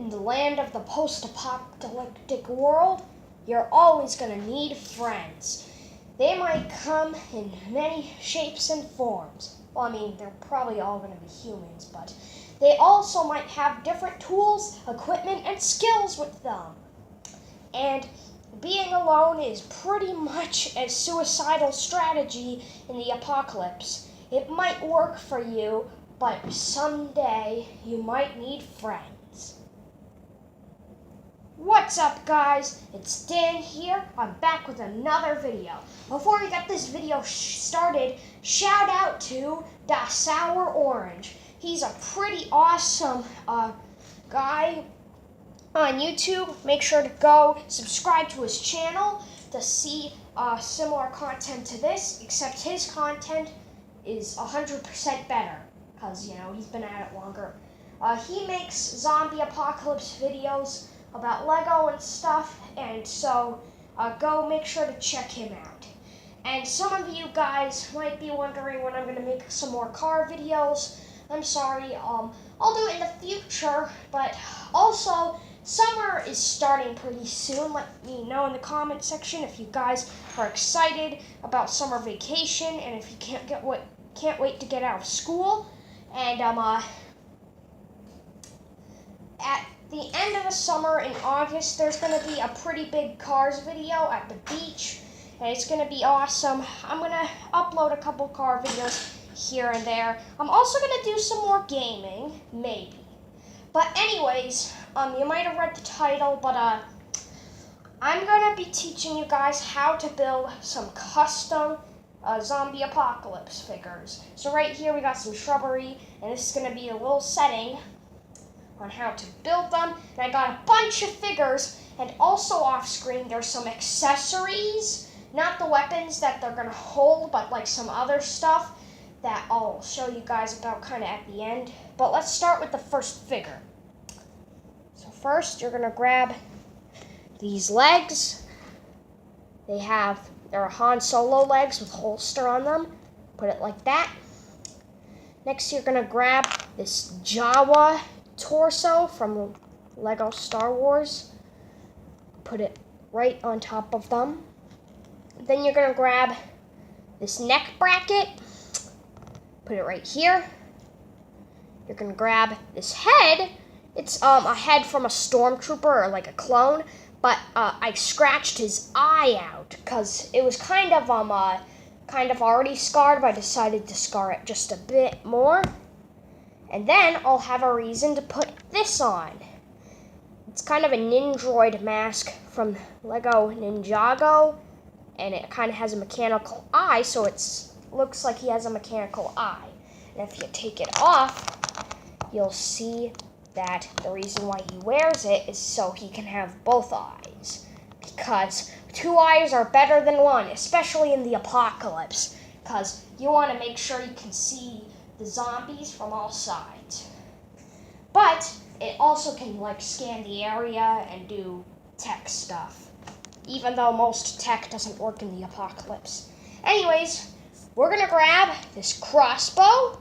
in the land of the post-apocalyptic world, you're always going to need friends. They might come in many shapes and forms. Well, I mean, they're probably all going to be humans, but they also might have different tools, equipment, and skills with them. And being alone is pretty much a suicidal strategy in the apocalypse. It might work for you, but someday you might need friends. What's up, guys? It's Dan here. I'm back with another video. Before we get this video started, shout out to Da Sour Orange. He's a pretty awesome guy on YouTube. Make sure to go subscribe to his channel to see similar content to this, except his content is 100% better because, you know, he's been at it longer. He makes zombie apocalypse videos about Lego and stuff, and so go make sure to check him out. And some of you guys might be wondering when I'm going to make some more car videos. I'm sorry, I'll do it in the future, but also summer is starting pretty soon. Let me know in the comment section if you guys are excited about summer vacation and if you can't wait to get out of school. And at the end of the summer in August, there's going to be a pretty big cars video at the beach, and it's going to be awesome. I'm going to upload a couple car videos here and there. I'm also going to do some more gaming, maybe. But anyways, you might have read the title, but I'm going to be teaching you guys how to build some custom zombie apocalypse figures. So right here we got some shrubbery, and this is going to be a little setting on how to build them. And I got a bunch of figures, and also off screen there's some accessories, not the weapons that they're going to hold, but like some other stuff that I'll show you guys about kind of at the end. But let's start with the first figure. So first you're going to grab these legs. They're Han Solo legs with holster on them. Put it like that. Next you're going to grab this Jawa torso from Lego Star Wars. Put it right on top of them. Then you're going to grab this neck bracket. Put it right here. You're going to grab this head. It's a head from a stormtrooper or like a clone, but I scratched his eye out because it was kind of already scarred, but I decided to scar it just a bit more. And then I'll have a reason to put this on. It's kind of a Nindroid mask from Lego Ninjago, and it kind of has a mechanical eye, so it looks like he has a mechanical eye. And if you take it off, you'll see that the reason why he wears it is so he can have both eyes. Because 2 eyes are better than 1, especially in the apocalypse, because you want to make sure you can see the zombies from all sides. But it also can like scan the area and do tech stuff, even though most tech doesn't work in the apocalypse. Anyways, we're gonna grab this crossbow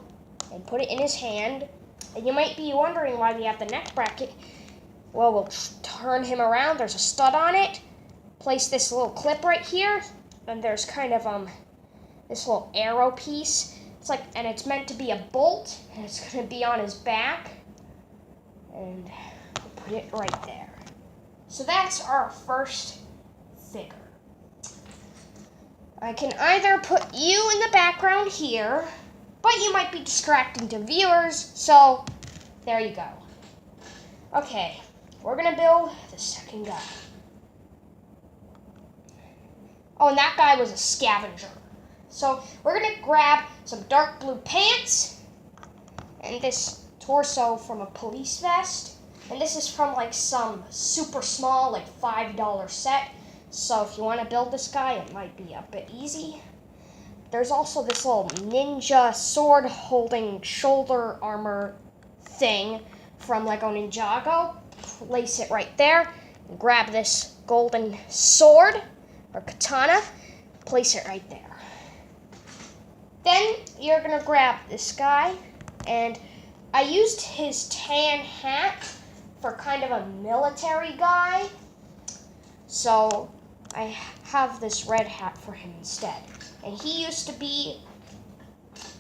and put it in his hand. And you might be wondering why we have the neck bracket. Well, we'll turn him around. There's a stud on it. Place this little clip right here, and there's kind of this little arrow piece. And it's meant to be a bolt, and it's going to be on his back. And we'll put it right there. So that's our first figure. I can either put you in the background here, but you might be distracting to viewers, so there you go. Okay, we're going to build the second guy. Oh, and that guy was a scavenger. So we're going to grab some dark blue pants and this torso from a police vest. And this is from like some super small, like $5 set. So if you want to build this guy, it might be a bit easy. There's also this little ninja sword holding shoulder armor thing from Lego Ninjago. Place it right there. And grab this golden sword or katana. Place it right there. Then you're going to grab this guy, and I used his tan hat for kind of a military guy. So I have this red hat for him instead. And he used to be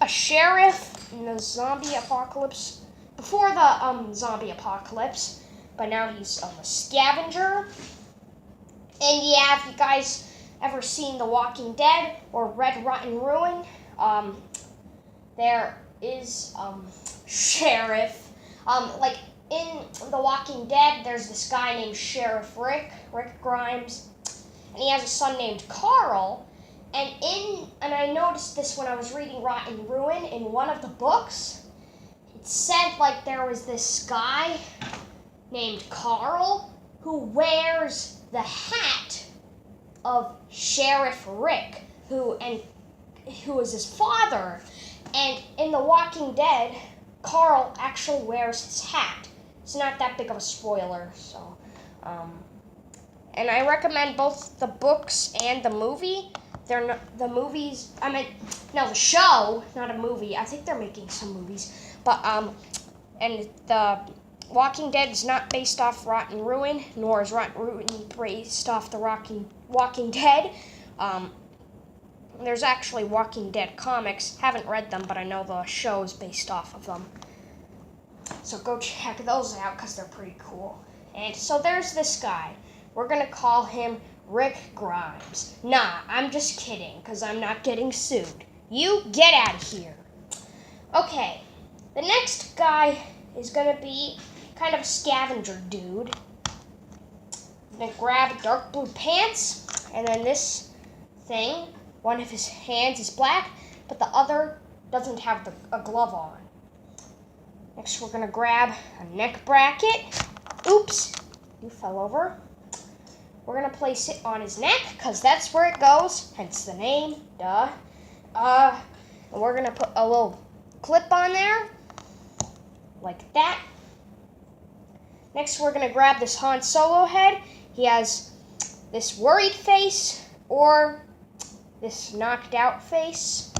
a sheriff in the zombie apocalypse, before the zombie apocalypse, but now he's a scavenger. And yeah, if you guys ever seen The Walking Dead or Red Rotten Ruin, there is sheriff. Like in The Walking Dead, there's this guy named Sheriff Rick Grimes, and he has a son named Carl. And I noticed this when I was reading Rotten Ruin in one of the books. It said like there was this guy named Carl who wears the hat of Sheriff Rick, who is his father. And in The Walking Dead, Carl actually wears his hat. It's not that big of a spoiler, so and I recommend both the books and the movie. They're not, the movies, the show, not a movie. I think they're making some movies. But, and the Walking Dead is not based off Rotten Ruin, nor is Rotten Ruin based off the Walking Dead. There's actually Walking Dead comics. Haven't read them, but I know the show is based off of them. So go check those out, because they're pretty cool. And so there's this guy. We're going to call him Rick Grimes. Nah, I'm just kidding, because I'm not getting sued. You get out of here. Okay, the next guy is going to be kind of a scavenger dude. I'm going to grab dark blue pants, and then this thing, one of his hands is black, but the other doesn't have a glove on. Next, we're going to grab a neck bracket. Oops, you fell over. We're going to place it on his neck, because that's where it goes, hence the name, duh. And we're going to put a little clip on there, like that. Next, we're going to grab this Han Solo head. He has this worried face, or this knocked out face.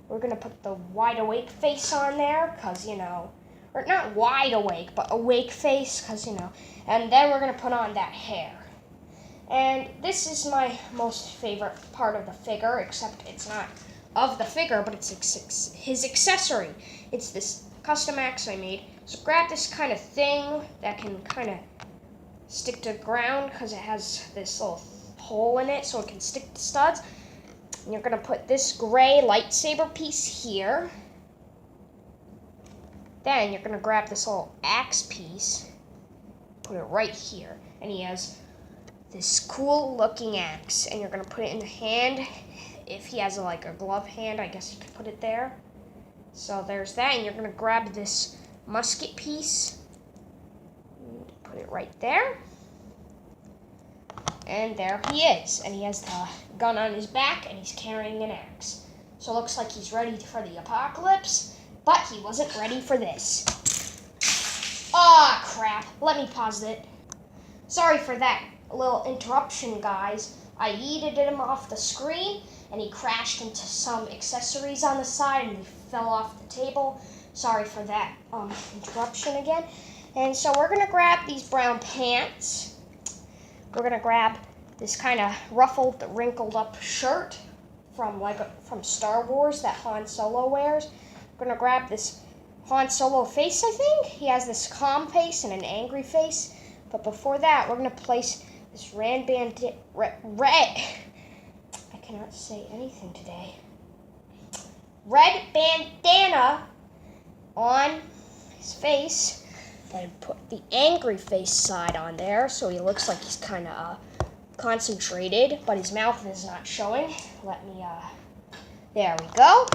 We're going to put the wide awake face on there, because, or not wide awake, but awake face, because, and then we're going to put on that hair. And this is my most favorite part of the figure, except it's not of the figure, but it's his accessory. It's this custom axe I made. So grab this kind of thing that can kind of stick to the ground, because it has this little hole in it so it can stick to studs. And you're going to put this gray lightsaber piece here. Then you're going to grab this little axe piece, put it right here. And he has this cool looking axe, and you're going to put it in the hand. If he has a glove hand, I guess you could put it there. So there's that, and you're going to grab this musket piece, and put it right there. And there he is, and he has the gun on his back, and he's carrying an axe. So it looks like he's ready for the apocalypse, but he wasn't ready for this. Ah, crap. Let me pause it. Sorry for that little interruption, guys. I yeeted him off the screen, and he crashed into some accessories on the side, and he fell off the table. Sorry for that interruption again. And so we're going to grab these brown pants. We're going to grab this kind of ruffled, wrinkled up shirt from Star Wars that Han Solo wears. We're going to grab this Han Solo face, I think. He has this calm face and an angry face. But before that, we're going to place this red I cannot say anything today. Red bandana on his face, and put the angry face side on there, so he looks like he's kind of concentrated, but his mouth is not showing. There we go.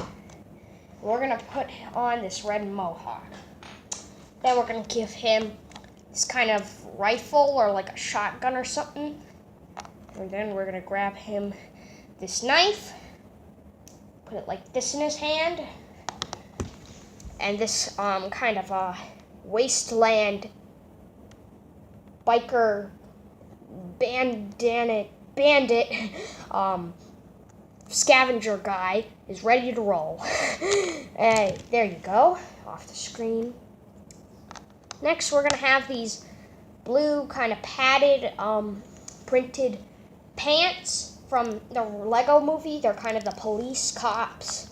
We're gonna put on this red mohawk. Then we're gonna give him this kind of rifle or like a shotgun or something. And then we're gonna grab him this knife, put it like this in his hand, and this kind of a wasteland biker bandit scavenger guy is ready to roll. Hey, there you go, off the screen. Next, we're gonna have these blue kind of padded printed pants from the Lego movie. They're kind of the police cops.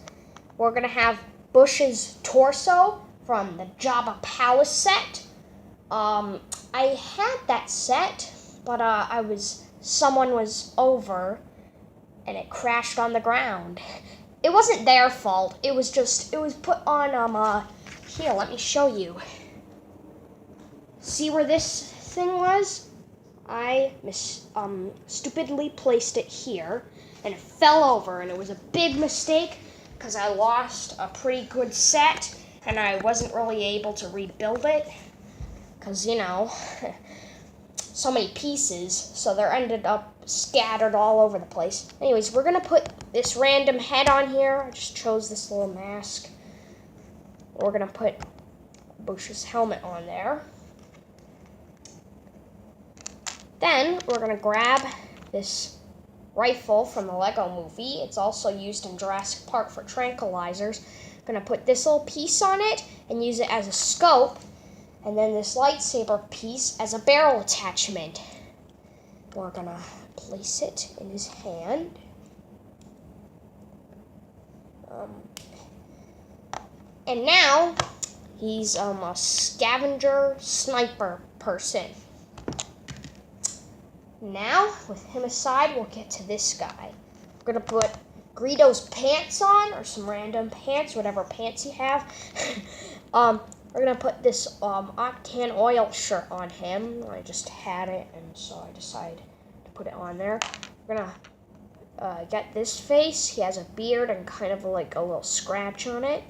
We're going to have Bush's torso from the Jabba Palace set. I had that set, but someone was over and it crashed on the ground. It wasn't their fault. It was put on, here, let me show you. See where this thing was? I stupidly placed it here, and it fell over, and it was a big mistake because I lost a pretty good set, and I wasn't really able to rebuild it because, so many pieces, so they're ended up scattered all over the place. Anyways, we're going to put this random head on here. I just chose this little mask. We're going to put Bush's helmet on there. Then we're going to grab this rifle from the Lego movie. It's also used in Jurassic Park for tranquilizers. I'm going to put this little piece on it and use it as a scope, and then this lightsaber piece as a barrel attachment. We're going to place it in his hand. And now he's a scavenger sniper person. Now, with him aside, we'll get to this guy. We're going to put Greedo's pants on, or some random pants, whatever pants you have. We're going to put this Octane Oil shirt on him. I just had it, and so I decided to put it on there. We're going to get this face. He has a beard and kind of like a little scratch on it.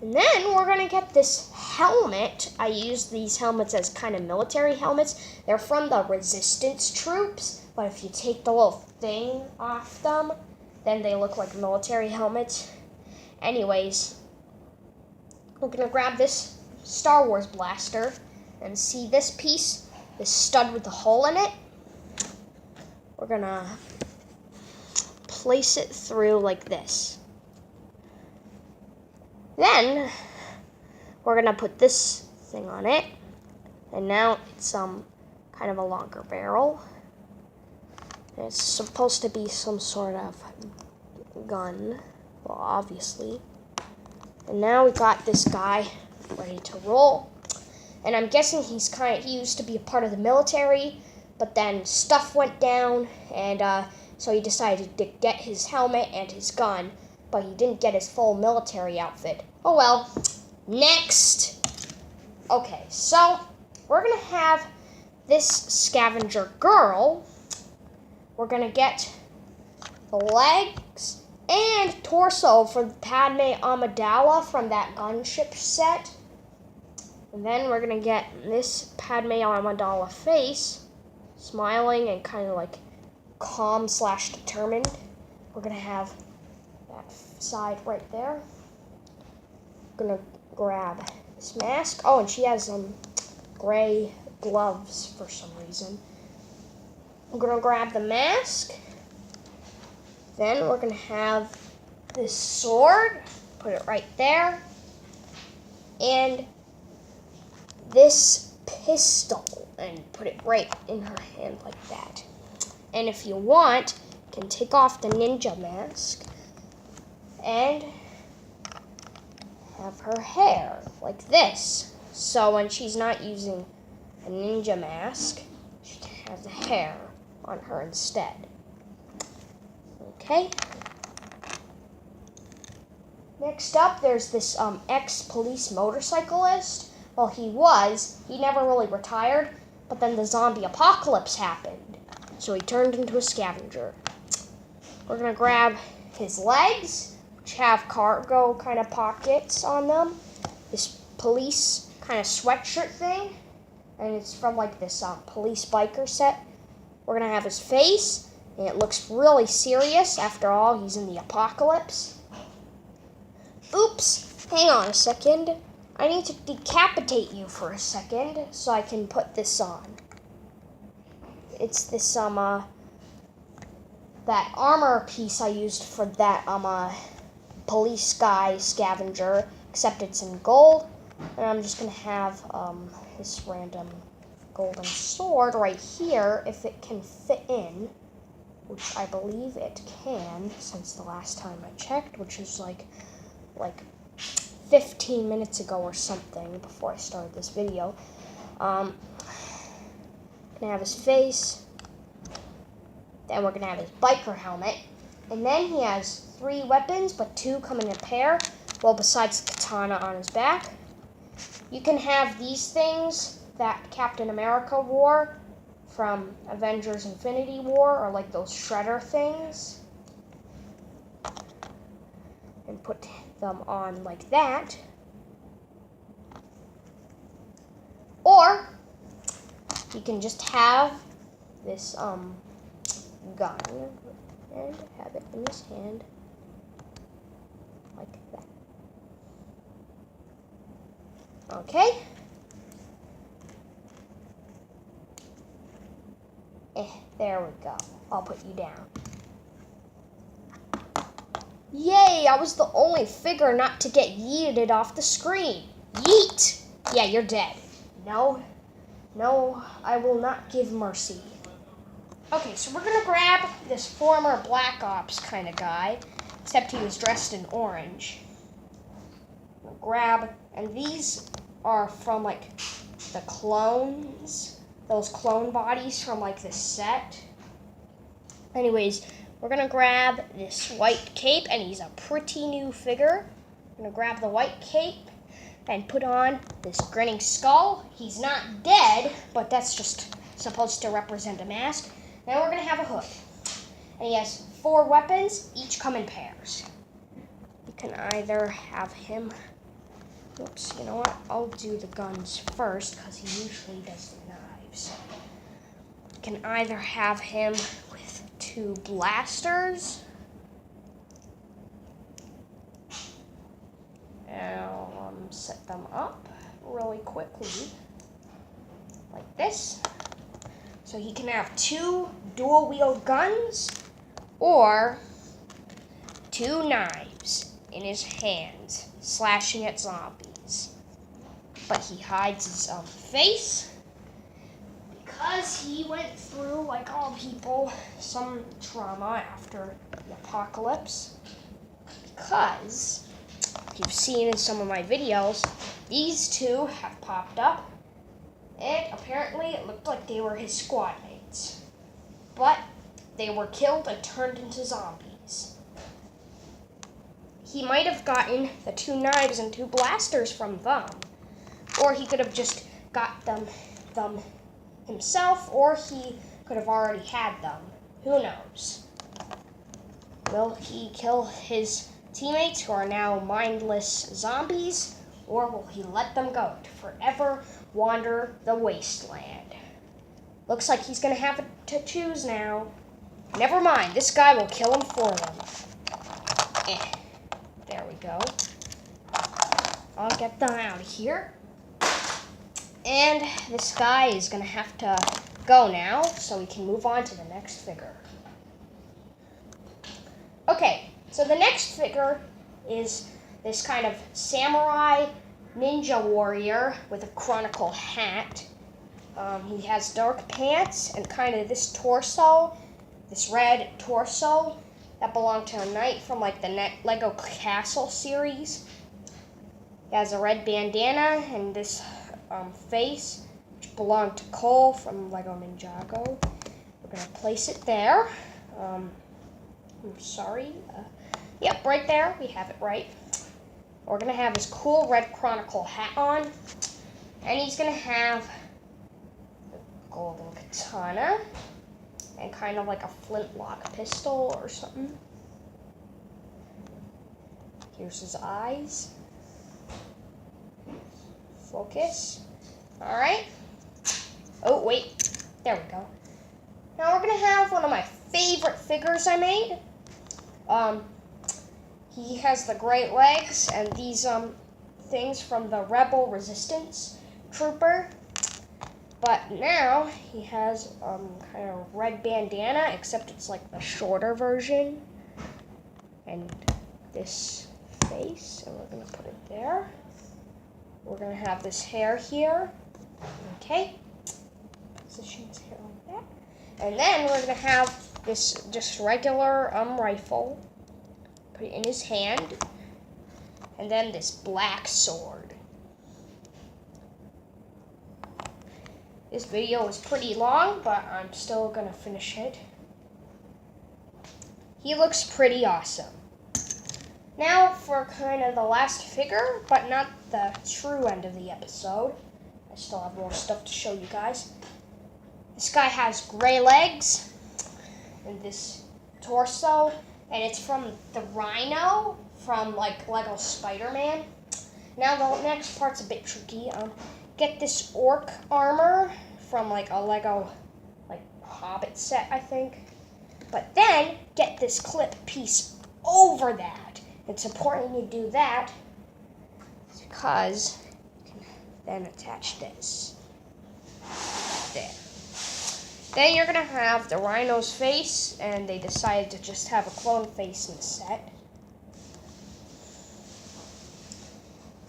And then we're going to get this helmet. I use these helmets as kind of military helmets. They're from the Resistance troops, but if you take the little thing off them, then they look like military helmets. Anyways, we're going to grab this Star Wars blaster and see this piece, this stud with the hole in it. We're going to place it through like this. Then we're going to put this thing on it, and now it's kind of a longer barrel. And it's supposed to be some sort of gun, well, obviously. And now we got this guy ready to roll. And I'm guessing he used to be a part of the military, but then stuff went down, and so he decided to get his helmet and his gun, but he didn't get his full military outfit. Oh well. Next. Okay, so we're going to have this scavenger girl. We're going to get the legs and torso for Padme Amidala from that gunship set. And then we're going to get this Padme Amidala face, smiling and kind of like calm/determined. We're going to have that side right there. I'm going to grab this mask. Oh, and she has gray gloves for some reason. I'm going to grab the mask. Then we're going to have this sword. Put it right there. And this pistol. And put it right in her hand like that. And if you want, you can take off the ninja mask and have her hair like this. So when she's not using a ninja mask, she has the hair on her instead. Okay. Next up, there's this ex-police motorcyclist. Well, he never really retired, but then the zombie apocalypse happened, so he turned into a scavenger. We're going to grab his legs, which have cargo kind of pockets on them. This police kind of sweatshirt thing, and it's from like this police biker set. We're going to have his face, and it looks really serious. After all, he's in the apocalypse. Oops, hang on a second. I need to decapitate you for a second so I can put this on. It's this that armor piece I used for that police guy scavenger, except it's in gold. And I'm just going to have this random golden sword right here, if it can fit in, which I believe it can since the last time I checked, which is like 15 minutes ago or something before I started this video. Gonna have his face, then we're gonna have his biker helmet, and then he has 3 weapons, but 2 come in a pair, well, besides the katana on his back. You can have these things that Captain America wore from Avengers Infinity War, or like those shredder things, and put them on like that. Or you can just have this gun and have it in his hand like that. Okay. There we go. I'll put you down. Yay! I was the only figure not to get yeeted off the screen. Yeet! Yeah, you're dead. No, I will not give mercy. Okay, so we're gonna grab this former Black Ops kind of guy, except he was dressed in orange. We'll grab, and these are from like the clones, those clone bodies from like this set. Anyways, we're gonna grab this white cape, and he's a pretty new figure. I'm gonna grab the white cape and put on this grinning skull. He's not dead, but that's just supposed to represent a mask. Then we're gonna have a hood. And he has 4 weapons, each come in pairs. You can either have him, oops, you know what? I'll do the guns first, because he usually does the knives. You can either have him with 2 blasters. I'll set them up really quickly, like this. So he can have 2 dual-wield guns, or 2 knives in his hands, slashing at zombies. But he hides his face, because he went through, like all people, some trauma after the apocalypse. Because you've seen in some of my videos, these 2 have popped up, and apparently it looked like they were his squad mates. But they were killed and turned into zombies. He might have gotten the 2 knives and 2 blasters from them, or he could have just got them himself, or he could have already had them. Who knows? Will he kill his teammates who are now mindless zombies, or will he let them go to forever wander the wasteland? Looks like he's going to have to choose now. Never mind, this guy will kill him for them. There we go. I'll get them out of here. And this guy is going to have to go now, so we can move on to the next figure. Okay, so the next figure is this kind of samurai ninja warrior with a chronicle hat. He has dark pants and kind of this torso, this red torso that belonged to a knight from like the Lego Castle series. He has a red bandana and this face, which belonged to Cole from Lego Ninjago. We're going to place it there. I'm sorry. Yep, right there. We have it right. We're going to have his cool red chronicle hat on. And he's going to have the golden katana and kind of like a flintlock pistol or something. Here's his eyes. Focus. Alright. Oh, wait. There we go. Now we're going to have one of my favorite figures I made. He has the great legs and these things from the Rebel Resistance Trooper. But now he has kind of red bandana, except it's like the shorter version. And this face, and we're going to put it there. we're gonna have this hair here. Okay. Position his hair like that. And then we're gonna have this just regular rifle. Put it in his hand. And then this black sword. This video is pretty long, but I'm still gonna finish it. He looks pretty awesome. Now for kind of the last figure, but not the true end of the episode. I still have more stuff to show you guys. This guy has gray legs and this torso, and it's from the Rhino from like Lego Spider-Man. Now the next part's a bit tricky. Get this orc armor from like a Lego like Hobbit set, I think. But then get this clip piece over that. It's important you do that because you can then attach this. There. Then you're gonna have the Rhino's face, and they decided to just have a clone face in the set.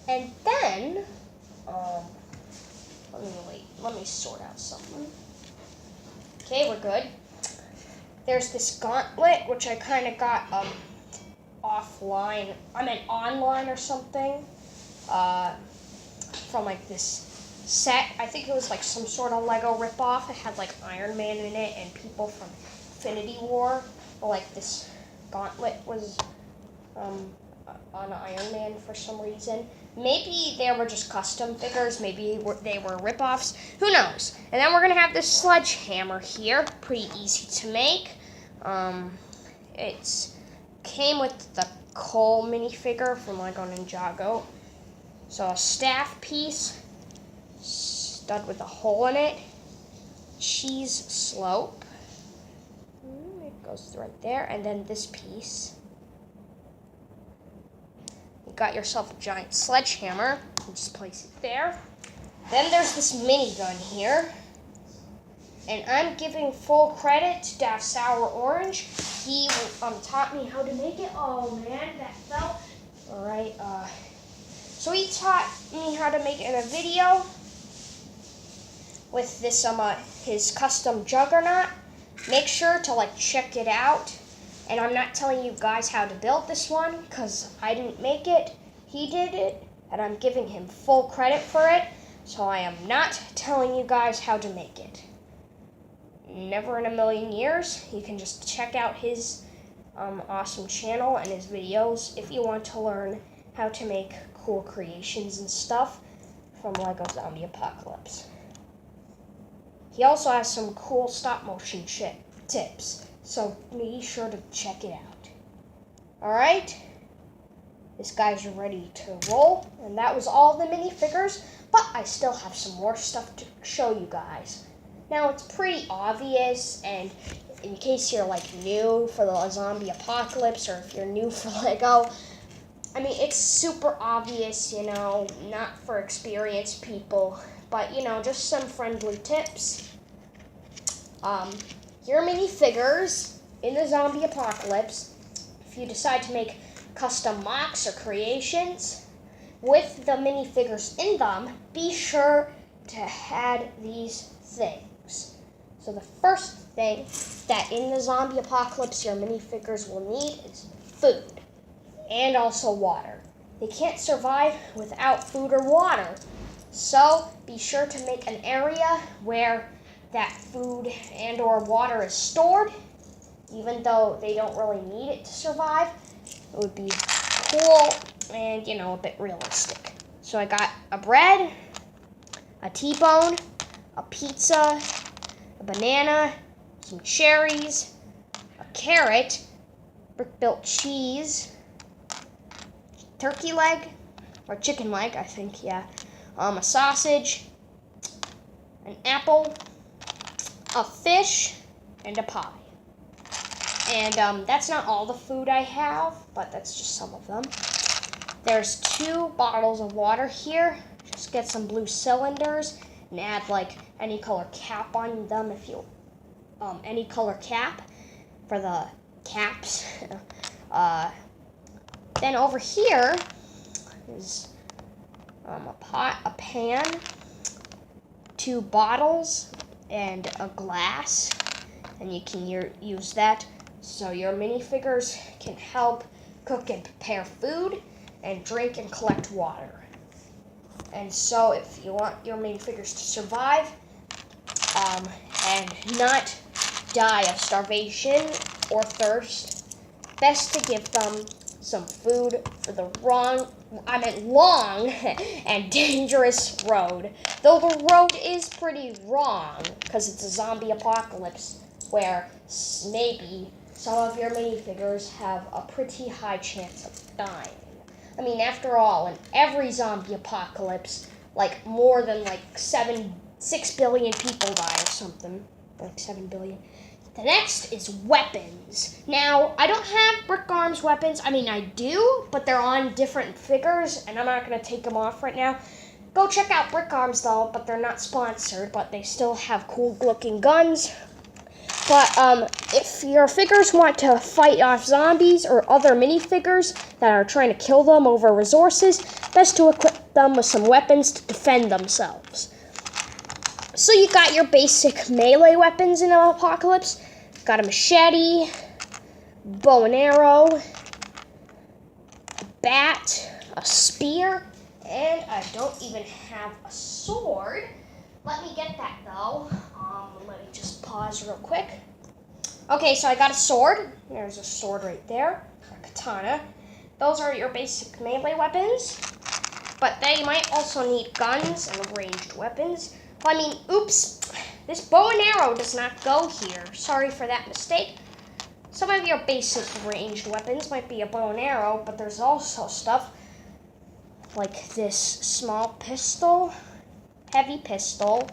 And then, let me sort out something. Okay, we're good. There's this gauntlet, which I kind of got online or something, from like this set. I think it was like some sort of Lego ripoff. It had like Iron Man in it and people from Infinity War. But like this gauntlet was on Iron Man for some reason. Maybe they were just custom figures. Maybe they were ripoffs. Who knows? And then we're gonna have this sledgehammer here. Pretty easy to make. It's came with the coal minifigure from Lego Ninjago. So a staff piece, stud with a hole in it, cheese slope. It goes right there, and then this piece. You got yourself a giant sledgehammer. You just place it there. Then there's this minigun here. And I'm giving full credit to Da Sour Orange. He taught me how to make it. Oh man, that fell. Alright, so he taught me how to make it in a video with this his custom juggernaut. Make sure to like check it out. And I'm not telling you guys how to build this one because I didn't make it. He did it, and I'm giving him full credit for it. So I am not telling you guys how to make it. Never in a million years. You can just check out his awesome channel and his videos if you want to learn how to make cool creations and stuff from Lego Zombie Apocalypse. He also has some cool stop motion tips, so be sure to check it out. Alright, this guy's ready to roll, and that was all the minifigures, but I still have some more stuff to show you guys. Now, it's pretty obvious, and in case you're like new for the zombie apocalypse, or if you're new for Lego, I mean, it's super obvious, you know, not for experienced people, but, you know, just some friendly tips. Your minifigures in the zombie apocalypse, if you decide to make custom mocks or creations with the minifigures in them, be sure to add these things. So the first thing that in the zombie apocalypse your minifigures will need is food and also water. They can't survive without food or water. So be sure to make an area where that food and or water is stored, even though they don't really need it to survive. It would be cool and, you know, a bit realistic. So I got a bread, a T-bone, a pizza, a banana, some cherries, a carrot, brick-built cheese, turkey leg, or chicken leg, I think, yeah, a sausage, an apple, a fish, and a pie. And that's not all the food I have, but that's just some of them. There's 2 bottles of water here. Just get some blue cylinders and add like any color cap on them if you, any color cap for the caps. Then over here is a pot, a pan, 2 bottles, and a glass. And you can use that so your minifigures can help cook and prepare food and drink and collect water. And so if you want your minifigures to survive and not die of starvation or thirst, best to give them some food for the long and dangerous road. Though the road is pretty long because it's a zombie apocalypse where maybe some of your minifigures have a pretty high chance of dying. I mean, after all, in every zombie apocalypse, like more than 6 billion people die or something. Like 7 billion. The next is weapons. Now, I don't have Brick Arms weapons. I mean, I do, but they're on different figures, and I'm not going to take them off right now. Go check out Brick Arms, though, but they're not sponsored, but they still have cool-looking guns. But if your figures want to fight off zombies or other minifigures that are trying to kill them over resources, best to equip them with some weapons to defend themselves. So you got your basic melee weapons in an apocalypse. Got a machete, bow and arrow, a bat, a spear, and I don't even have a sword. Let me get that though. Let me just pause real quick. Okay, so I got a sword. There's a sword right there, a katana. Those are your basic melee weapons, but they might also need guns and ranged weapons. I mean, oops, this bow and arrow does not go here. Sorry for that mistake. Some of your basic ranged weapons might be a bow and arrow, but there's also stuff like this small pistol, heavy pistol,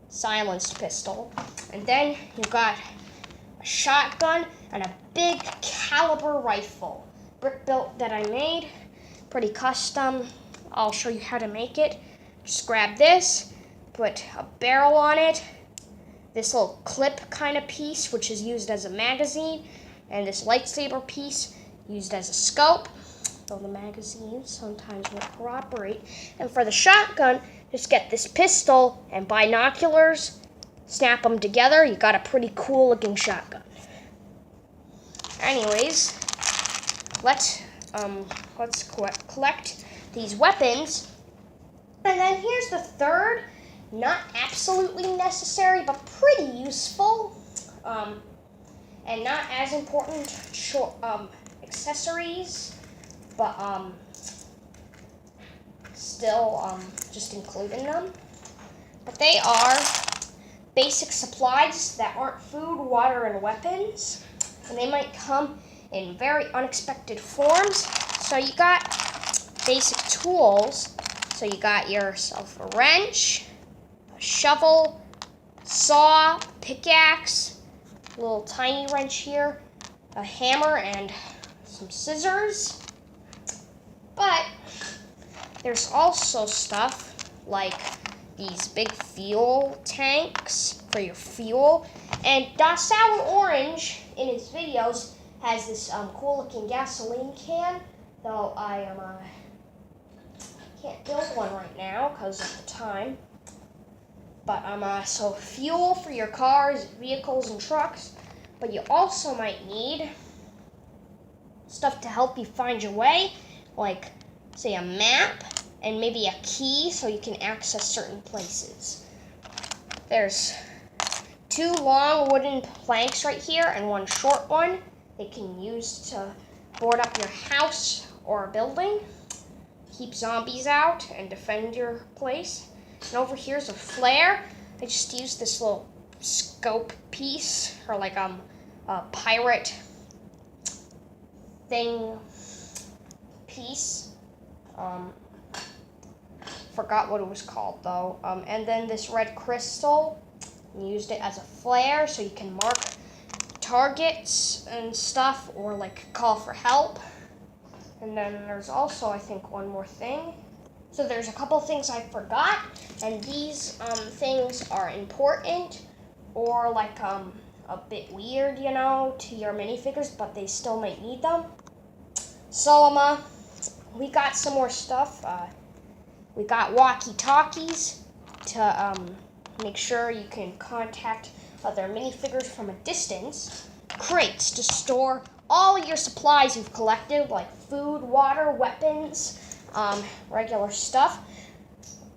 silenced pistol, and then you've got a shotgun and a big caliber rifle. Brick built that I made, pretty custom. I'll show you how to make it. Just grab this. Put a barrel on it, this little clip kind of piece, which is used as a magazine, and this lightsaber piece used as a scope, though the magazines sometimes won't cooperate. And for the shotgun, just get this pistol and binoculars, snap them together, you got a pretty cool looking shotgun. Anyways, let's collect these weapons. And then here's the third. Not absolutely necessary, but pretty useful, and not as important accessories, but still just including them. But they are basic supplies that aren't food, water, and weapons, and they might come in very unexpected forms. So you got basic tools. So you got yourself a wrench, a shovel, saw, pickaxe, a little tiny wrench here, a hammer, and some scissors. But there's also stuff like these big fuel tanks for your fuel. And Sour Orange, in his videos, has this cool looking gasoline can, though I can't build one right now because of the time. But so fuel for your cars, vehicles, and trucks. But you also might need stuff to help you find your way, like say a map and maybe a key so you can access certain places. There's 2 long wooden planks right here and 1 short one. They can use to board up your house or a building, keep zombies out, and defend your place. And over here's a flare. I just used this little scope piece, or like a pirate thing piece. Forgot what it was called though. And then this red crystal, used it as a flare so you can mark targets and stuff, or like call for help. And then there's also, I think, one more thing. So there's a couple things I forgot, and these things are important or like a bit weird, you know, to your minifigures, but they still might need them. So we got some more stuff. We got walkie-talkies to make sure you can contact other minifigures from a distance. Crates to store all your supplies you've collected, like food, water, weapons, regular stuff.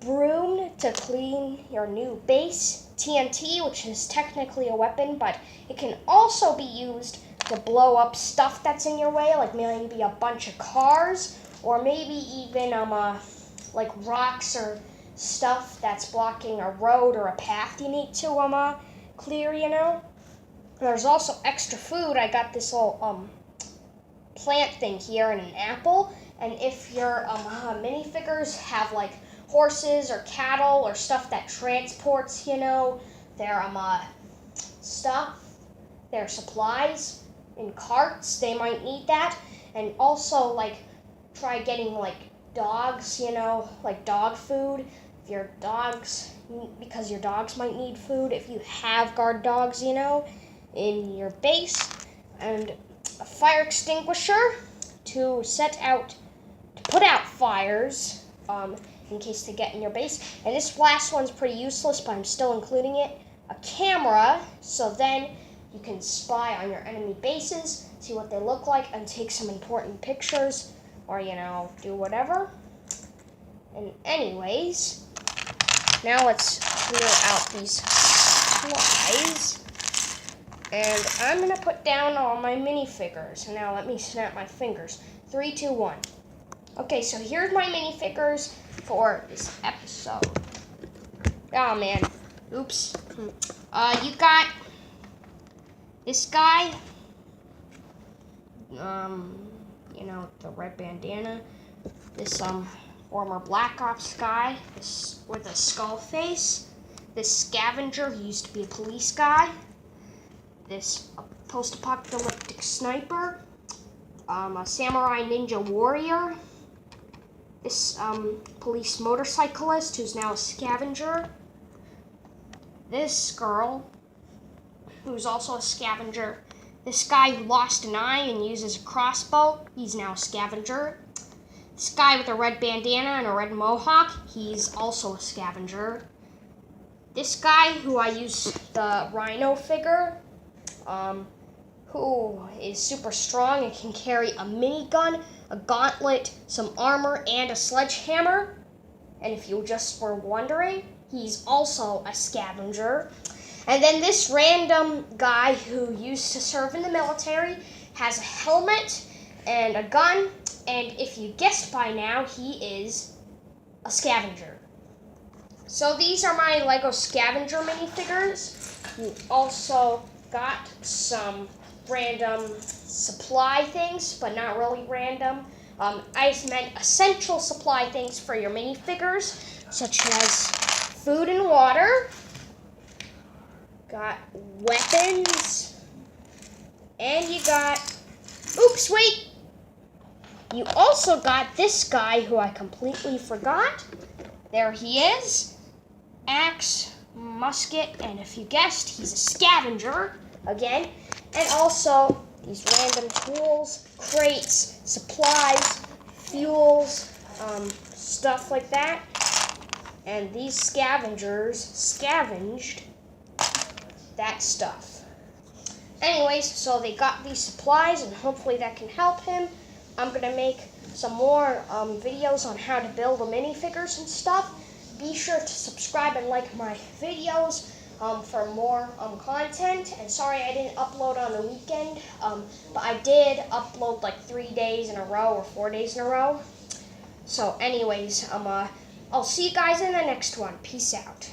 Broom to clean your new base. TNT, which is technically a weapon, but it can also be used to blow up stuff that's in your way, like maybe a bunch of cars, or maybe even like rocks or stuff that's blocking a road or a path you need to clear, you know. There's also extra food. I got this little plant thing here and an apple, and if your minifigures have like horses or cattle or stuff that transports, you know, their stuff, their supplies in carts, they might need that. And also like try getting like dogs, you know, like dog food. If your dogs, because your dogs might need food if you have guard dogs, you know, in your base. And a fire extinguisher to put out fires in case they get in your base. And this last one's pretty useless, but I'm still including it. A camera, so then you can spy on your enemy bases, see what they look like, and take some important pictures, or, you know, do whatever. And anyways, now let's clear out these supplies. And I'm going to put down all my minifigures. Now let me snap my fingers. 3, 2, 1. Okay, so here's my minifigures for this episode. Oh, man. Oops. You got this guy. You know, the red bandana. This, former Black Ops guy. This with a skull face. This scavenger who used to be a police guy. This post-apocalyptic sniper. A samurai ninja warrior. This police motorcyclist who's now a scavenger. This girl who's also a scavenger. This guy who lost an eye and uses a crossbow, he's now a scavenger. This guy with a red bandana and a red mohawk, he's also a scavenger. This guy who I use the rhino figure, who is super strong and can carry a minigun, a gauntlet, some armor, and a sledgehammer. And if you just were wondering, he's also a scavenger. And then this random guy who used to serve in the military has a helmet and a gun. And if you guessed by now, he is a scavenger. So these are my Lego scavenger minifigures. You also got some random supply things, but not really random. I meant essential supply things for your minifigures, such as food and water. Got weapons. And you got... Oops, wait! You also got this guy who I completely forgot. There he is. Axe, musket, and if you guessed, he's a scavenger again. And also these random tools, crates, supplies, fuels, stuff like that. And these scavengers scavenged that stuff. Anyways, so they got these supplies, and hopefully that can help him. I'm going to make some more videos on how to build the minifigures and stuff. Be sure to subscribe and like my videos for more content. And sorry I didn't upload on the weekend, but I did upload like 3 days in a row or 4 days in a row. So anyways, I'll see you guys in the next one. Peace out.